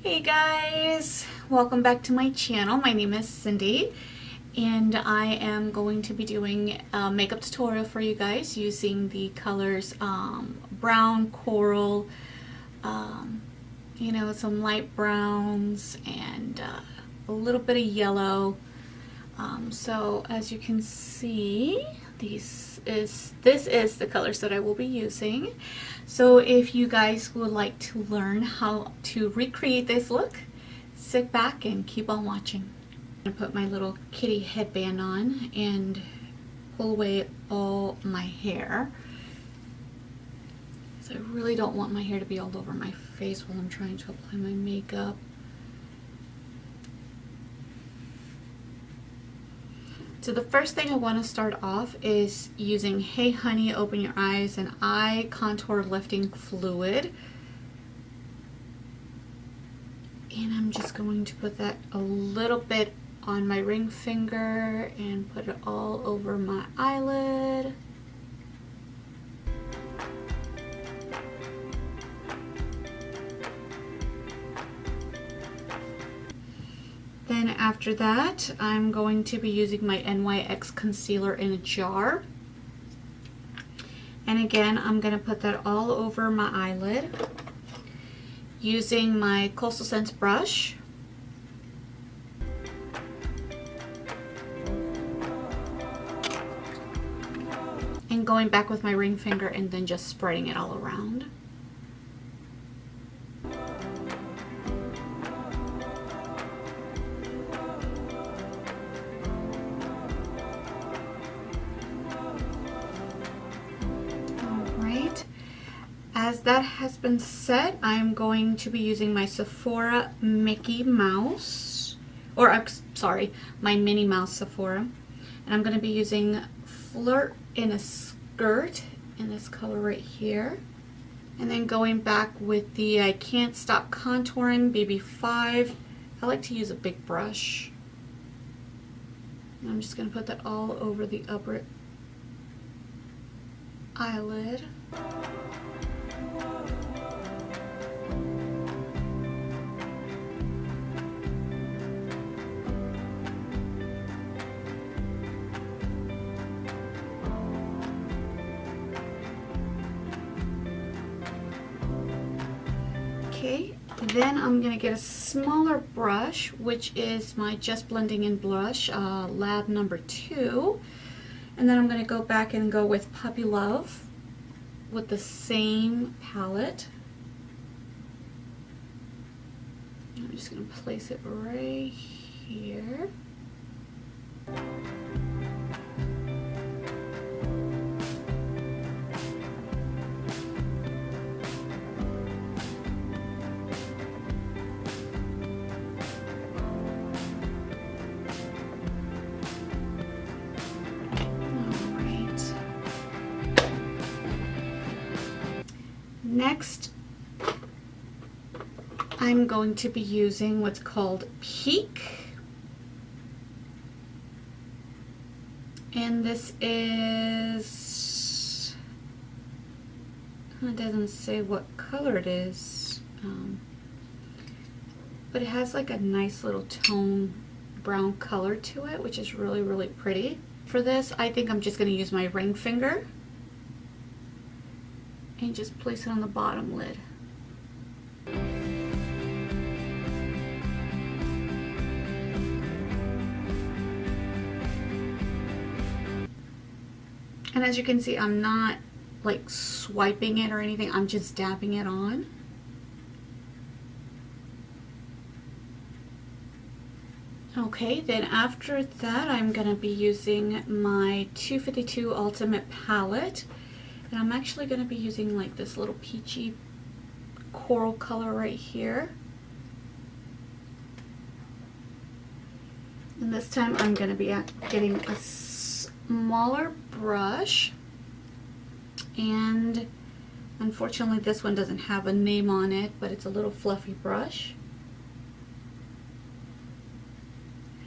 Hey guys, welcome back to my channel. My name is Cindy and I am going to be doing a makeup tutorial for you guys using the colors brown, coral, some light browns and a little bit of yellow. So as you can see, this is the colors that I will be using. So if you guys would like to learn how to recreate this look, sit back and keep on watching. I'm gonna put my little kitty headband on and pull away all my hair. So I really don't want my hair to be all over my face while I'm trying to apply my makeup. So the first thing I want to start off is using Hey Honey Open Your Eyes and Eye Contour Lifting Fluid. And I'm just going to put that a little bit on my ring finger and put it all over my eyelid. Then after that, I'm going to be using my NYX concealer in a jar. And again, I'm going to put that all over my eyelid using my xoxo brush. And going back with my ring finger and then just spreading it all around. As that has been set, I'm going to be using my Sephora Mickey Mouse, my Minnie Mouse Sephora. And I'm going to be using Flirt in a Skirt in this color right here. And then going back with the I Can't Stop Contouring BB5. I like to use a big brush. And I'm just going to put that all over the upper eyelid. Okay, then I'm going to get a smaller brush, which is my Just Blending In blush, Lab number 2. And then I'm going to go back and go with Puppy Love with the same palette. I'm just going to place it right here. Next, I'm going to be using what's called Peak. And this is, it doesn't say what color it is, but it has like a nice little tone brown color to it, which is really, really pretty. For this, I think I'm just going to use my ring finger and just place it on the bottom lid. And as you can see, I'm not like swiping it or anything, I'm just dabbing it on. Okay, then after that, I'm gonna be using my 252 Ultimate palette. And I'm actually going to be using like this little peachy coral color right here. And this time I'm going to be getting a smaller brush. And unfortunately this one doesn't have a name on it, but it's a little fluffy brush.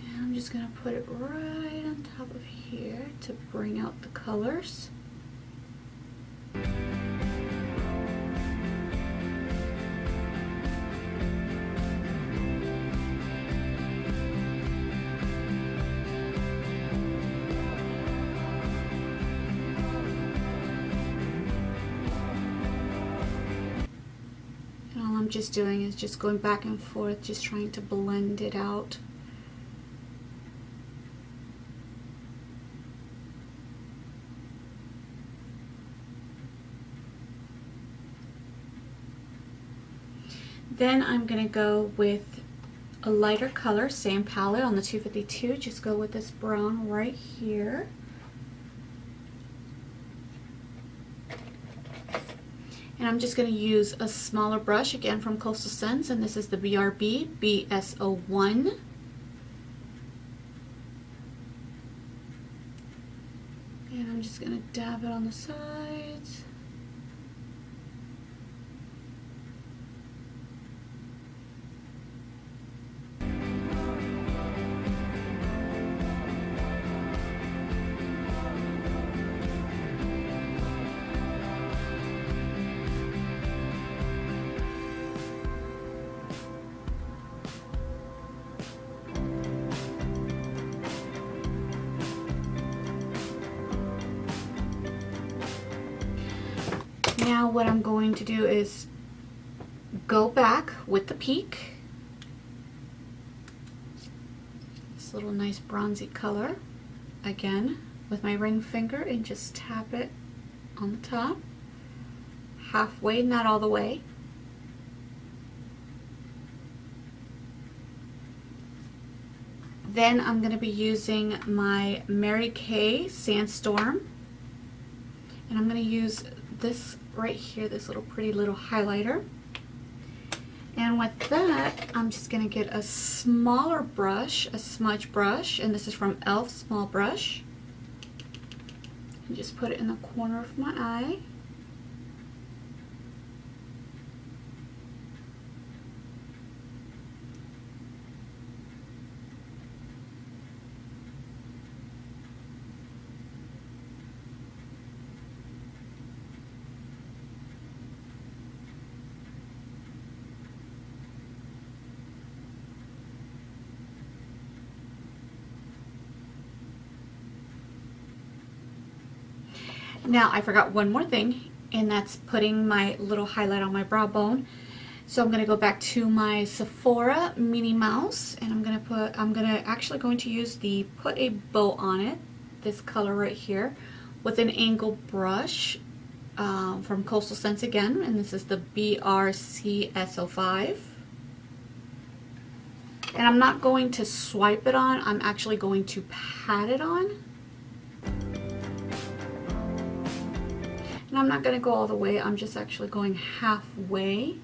And I'm just going to put it right on top of here to bring out the colors. I'm just doing is just going back and forth, just trying to blend it out. Then I'm going to go with a lighter color, same palette on the 252, just go with this brown right here. And I'm just going to use a smaller brush, again from Coastal Scents, and this is the BRB BS01. And I'm just going to dab it on the sides. Now what I'm going to do is go back with the peak, this little nice bronzy color, again with my ring finger, and just tap it on the top, halfway, not all the way. Then I'm going to be using my Mary Kay Sandstorm, and I'm going to use this right here, this little pretty little highlighter. And with that, I'm just going to get a smaller brush, a smudge brush, and this is from e.l.f. Small Brush, and just put it in the corner of my eye. Now I forgot one more thing, and that's putting my little highlight on my brow bone. So I'm going to go back to my Sephora Minnie Mouse, and I'm actually going to use the Put a Bow on It, this color right here, with an angled brush from Coastal Scents again, and this is the BRCS05. And I'm not going to swipe it on, I'm actually going to pat it on. And I'm not going to go all the way, I'm just actually going halfway.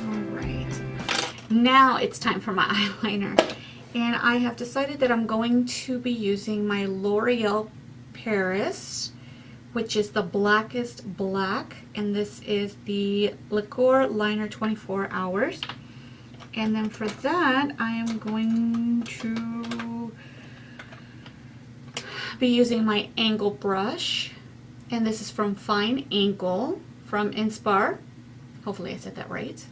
Alright, now it's time for my eyeliner. And I have decided that I'm going to be using my L'Oreal Paris, which is the blackest black. And this is the Liqueur Liner 24 Hours. And then for that, I am going to be using my angle brush, and this is from Fine Angle from Inspire. Hopefully I said that right.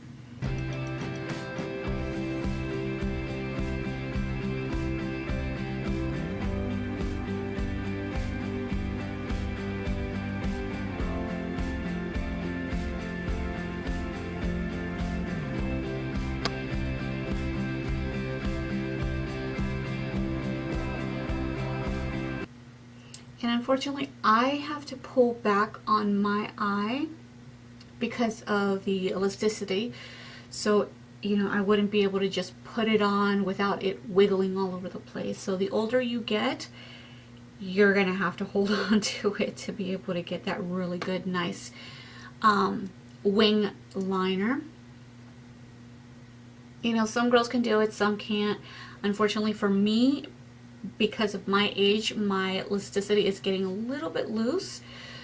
And unfortunately, I have to pull back on my eye because of the elasticity. So, you know, I wouldn't be able to just put it on without it wiggling all over the place. So the older you get, you're going to have to hold on to it to be able to get that really good, nice wing liner. You know, some girls can do it, some can't. Unfortunately for me, because of my age, my elasticity is getting a little bit loose,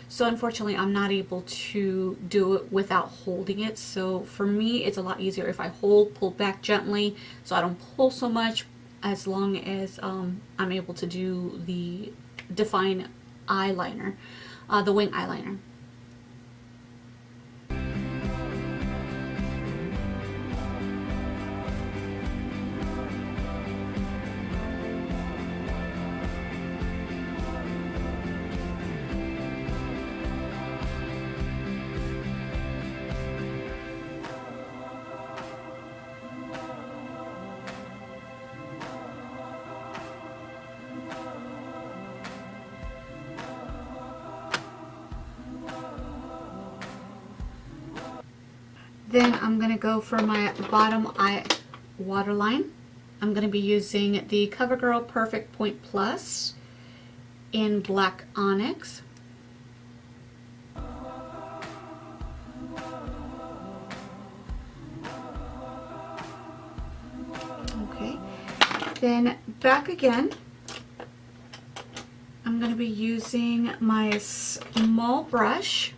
so unfortunately I'm not able to do it without holding it. So for me, it's a lot easier if I pull back gently so I don't pull so much, as long as I'm able to do the define eyeliner, the wing eyeliner. Then I'm going to go for my bottom eye waterline. I'm going to be using the CoverGirl Perfect Point Plus in Black Onyx. Okay, then back again, I'm going to be using my small brush.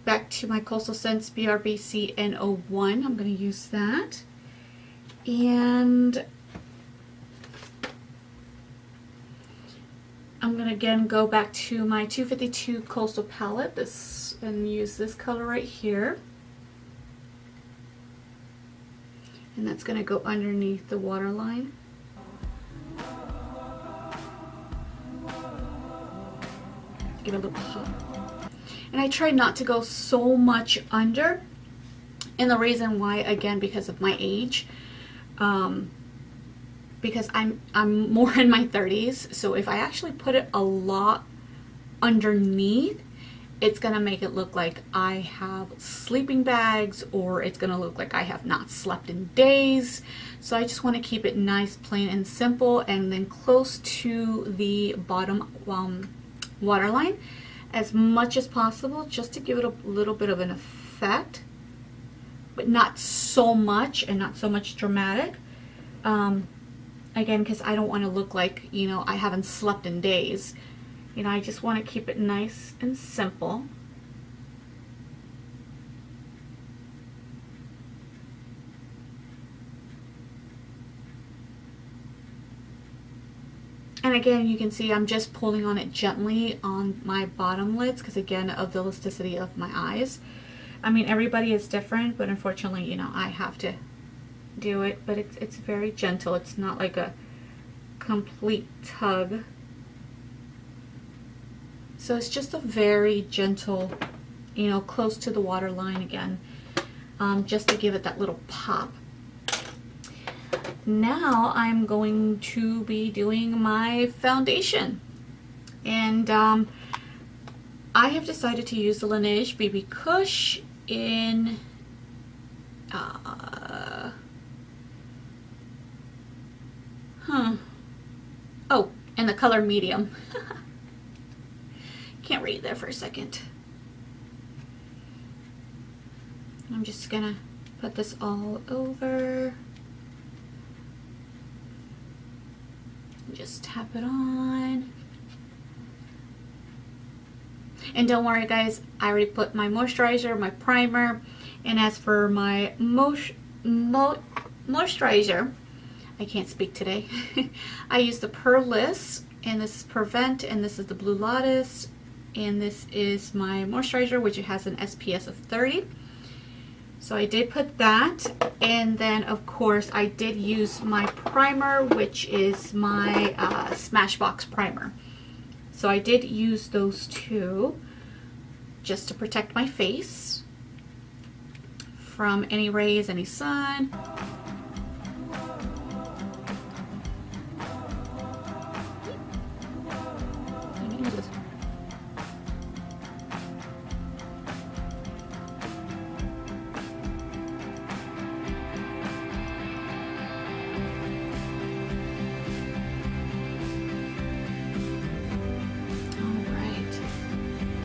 Back to my Coastal Scents BRBC N01. I'm going to use that. And I'm going to again go back to my 252 Coastal palette and use this color right here. And that's going to go underneath the waterline. Give it a little pop. And I try not to go so much under. And the reason why, again, because of my age. Because I'm more in my 30s. So if I actually put it a lot underneath, it's going to make it look like I have sleeping bags, or it's going to look like I have not slept in days. So I just want to keep it nice, plain, and simple, and then close to the bottom waterline as much as possible, just to give it a little bit of an effect, but not so much, and not so much dramatic. Again, because I don't want to look like, you know, I haven't slept in days. You know, I just want to keep it nice and simple. And again, you can see I'm just pulling on it gently on my bottom lids because, again, of the elasticity of my eyes. I mean, everybody is different, but unfortunately, you know, I have to do it. But it's very gentle. It's not like a complete tug. So it's just a very gentle, you know, close to the water line again, just to give it that little pop. Now I'm going to be doing my foundation, and I have decided to use the Laneige BB Kush in in the color medium. Can't read there for a second. I'm just gonna put this all over. Just tap it on. And don't worry, guys, I already put my moisturizer, my primer, and as for my moisturizer, I can't speak today. I use the Perlis, and this is Prevent, and this is the Blue Lotus, and this is my moisturizer, which it has an SPF of 30. So I did put that, and then of course I did use my primer, which is my Smashbox primer. So I did use those two just to protect my face from any rays, any sun.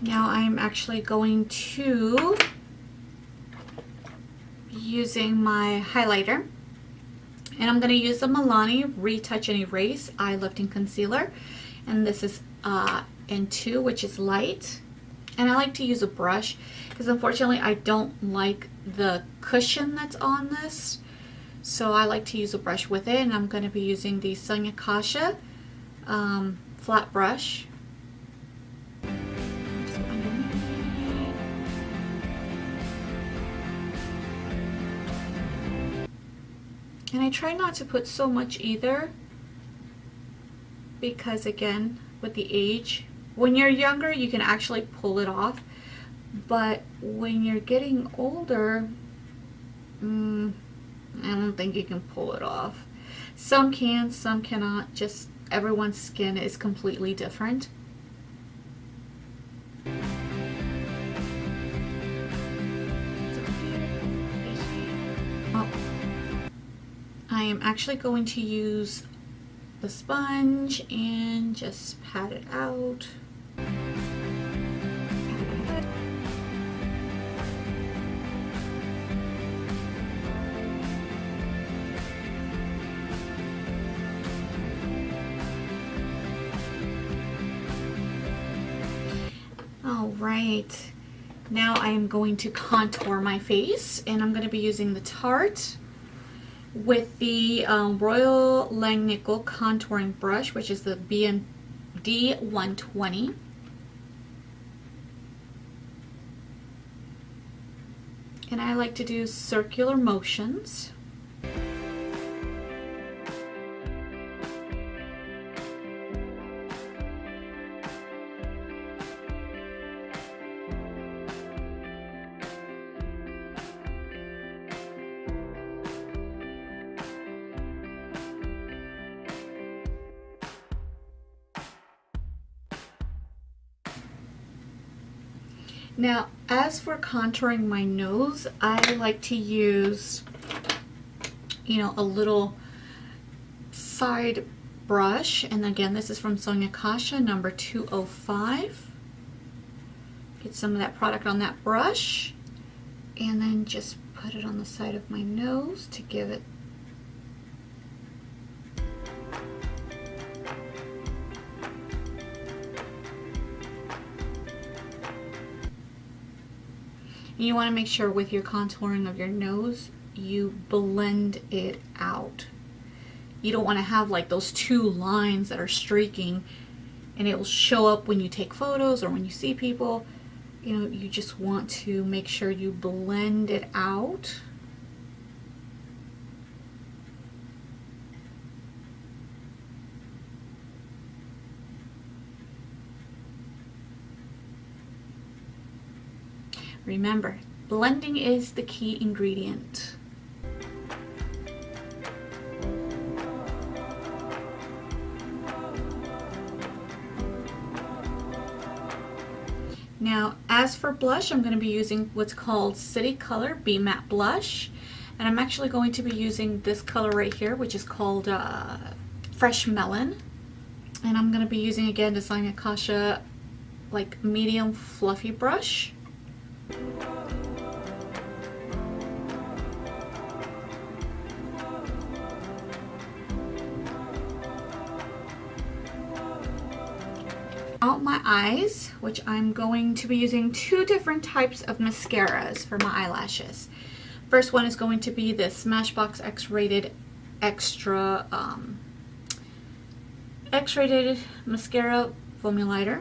Now I'm actually going to be using my highlighter, and I'm going to use the Milani Retouch and Erase Eye Lifting Concealer, and this is N2, which is light. And I like to use a brush because unfortunately I don't like the cushion that's on this, so I like to use a brush with it, and I'm going to be using the xoxo flat brush. And I try not to put so much either, because again, with the age, when you're younger you can actually pull it off, but when you're getting older, I don't think you can pull it off. Some can, some cannot. Just everyone's skin is completely different. I am actually going to use the sponge and just pat it out. All right, now I am going to contour my face, and I'm going to be using the Tarte with the Royal Langnickel contouring brush, which is the BMD 120. And I like to do circular motions. Now, as for contouring my nose, I like to use, you know, a little side brush. And again, this is from xoxo number 205. Get some of that product on that brush, and then just put it on the side of my nose to give it you want to make sure with your contouring of your nose, you blend it out. You don't want to have like those two lines that are streaking and it will show up when you take photos or when you see people. You know, you just want to make sure you blend it out. Remember, blending is the key ingredient. Now, as for blush, I'm going to be using what's called City Color Be Matte Blush. And I'm actually going to be using this color right here, which is called Fresh Melon. And I'm going to be using, again, the xoxo like medium fluffy brush. Out my eyes, which I'm going to be using two different types of mascaras for my eyelashes. First one is going to be the Smashbox X-Rated Extra X-Rated Mascara Foamulator.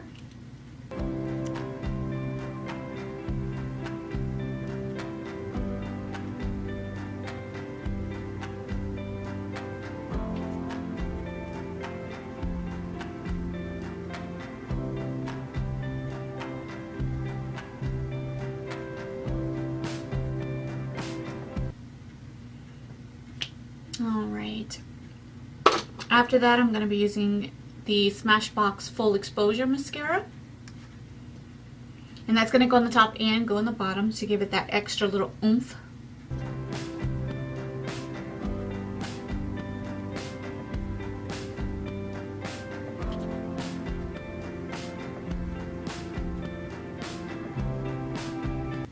Alright, after that I'm going to be using the Smashbox Full Exposure Mascara, and that's going to go on the top and go on the bottom to give it that extra little oomph.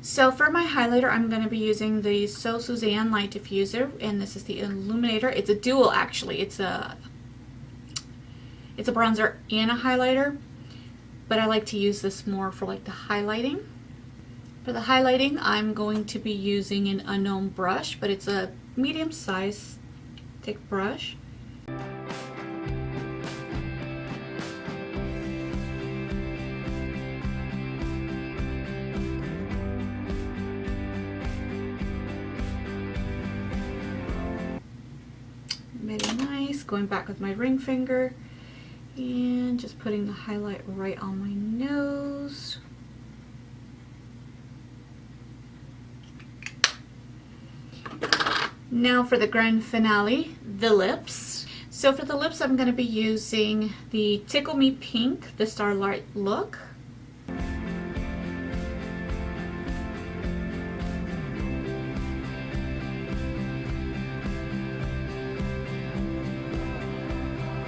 So for my highlighter, I'm going to be using the So Suzanne Light Diffuser, and this is the Illuminator. It's a dual, actually. It's a bronzer and a highlighter, but I like to use this more for like the highlighting. For the highlighting, I'm going to be using an Unknown brush, but it's a medium size thick brush. Very nice. Going back with my ring finger and just putting the highlight right on my nose. Now for the grand finale, the lips. So for the lips, I'm going to be using the Tickle Me Pink, the Starlight Look.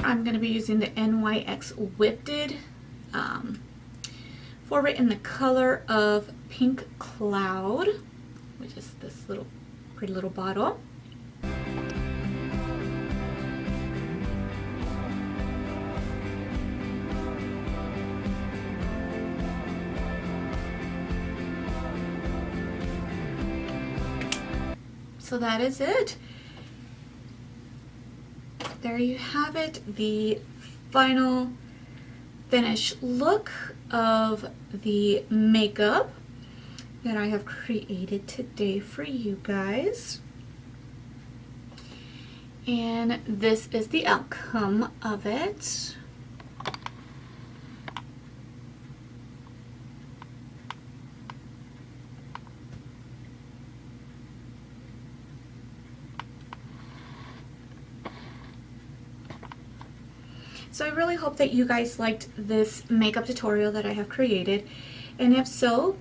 I'm going to be using the NYX Whipped for it in the color of Pink Cloud, which is this little pretty little bottle. So that is it. There you have it, the final finished look of the makeup that I have created today for you guys. And this is the outcome of it. So I really hope that you guys liked this makeup tutorial that I have created, and if so,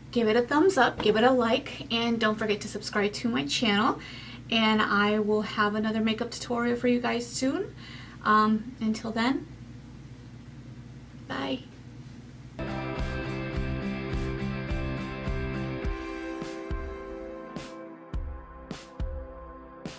give it a thumbs up, give it a like, and don't forget to subscribe to my channel, and I will have another makeup tutorial for you guys soon. Until then, bye.